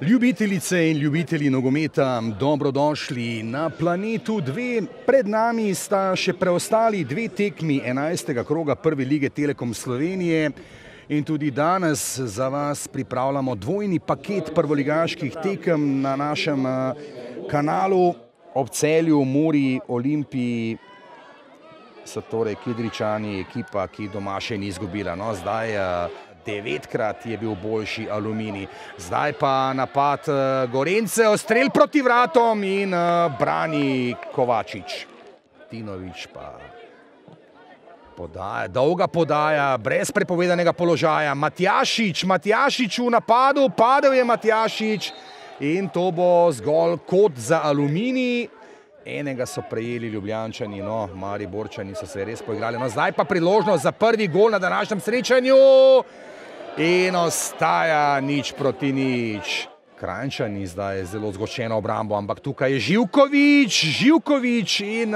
Ljubitelice in ljubitelji nogometa, dobrodošli na Planetu 2. Pred nami sta še preostali dve tekmi 11. kroga Prve lige Telekom Slovenije in tudi danes za vas pripravljamo dvojni paket prvoligaških tekem na našem kanalu. Ob Celju, Muri, Olimpiji so torej Kidričani ekipa, ki doma še ni izgubila. No, zdaj 9-krat je bil boljši Aluminij. Zdaj pa napad Gorenjcev, strel proti vratom in brani Kovačič. Tinović pa podaja, dolga podaja, brez prepovedanega položaja. Matjašič v napadu, padel je Matjašič in to bo zgolj kot za Aluminij. Enega so prejeli Ljubljančani, no, Mariborčani so se res poigrali. No, zdaj pa priložnost za prvi gol na današnjem srečanju in ostaja 0:0. Kranjčani zdaj zelo zgoščeno obrambo, ampak tukaj je Živković in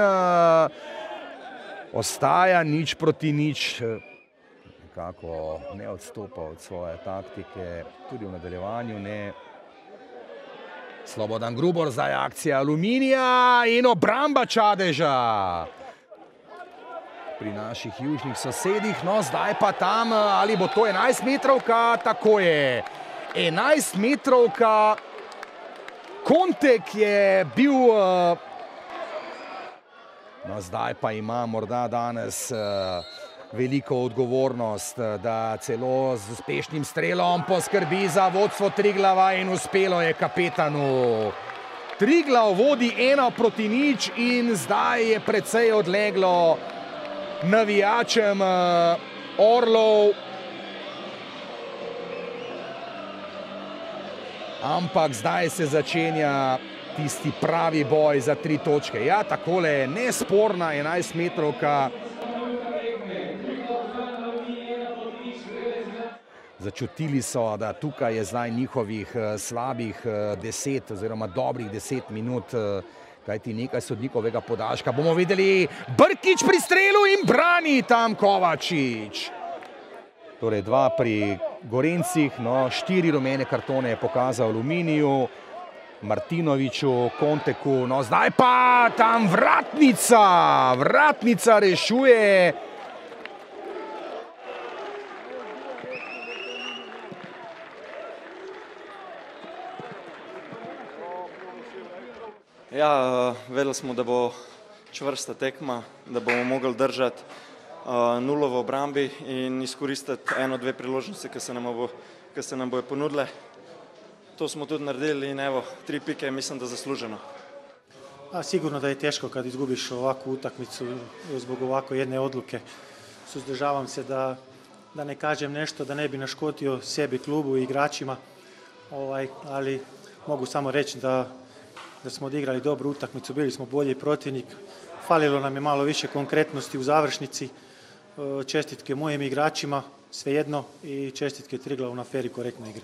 ostaja 0:0. Nekako ne odstopa od svoje taktike, tudi v nadaljevanju ne. Slobodan Grubor, zdaj akcija Aluminija in obramba Čadeža pri naših južnih sosedih. No, zdaj pa tam, ali bo to 11-metrovka? Tako je. 11-metrovka. Kontek je bil... No, zdaj pa ima morda danes veliko odgovornost, da celo z uspešnim strelom poskrbi za vodstvo Triglava in uspelo je kapetanu. Triglav vodi 1:0 in zdaj je precej odleglo navijačem Orlov. Ampak zdaj se začenja tisti pravi boj za 3 točke. Ja, takole nesporna 11-metrovka. Začutili so, da tukaj je zdaj njihovih slabih 10 oziroma dobrih 10 minut, kajti nekaj sodnikovega podaljška. Bomo videli Brkić pri strelu in brani tam Kovačič. Torej 2 pri Gorencih, no 4 rumene kartone je pokazal Aluminiju, Martinoviću, Konteku, no zdaj pa tam Vratnica rešuje. Ja, vedeli smo, da bo čvrsta tekma, da bomo mogli držati nulo v obrambi in izkoristiti 1-2 priložnosti, ki se nam bojo ponudile. To smo tudi naredili in evo, 3 pike, mislim, da zasluženo. Sigurno da je teško kad izgubiš ovakvu utakmicu zbog ovako jedne odluke. Suzdržavam se da ne kažem nešto, da ne bi naškotio sebi, klubu i igračima, ali mogu samo reći da smo odigrali dobru utakmicu, bili smo bolji protivnik, falilo nam je malo više konkretnosti u završnici, čestitke mojim igračima, svejedno, i čestitke Triglavu na fer i korektnoj igri.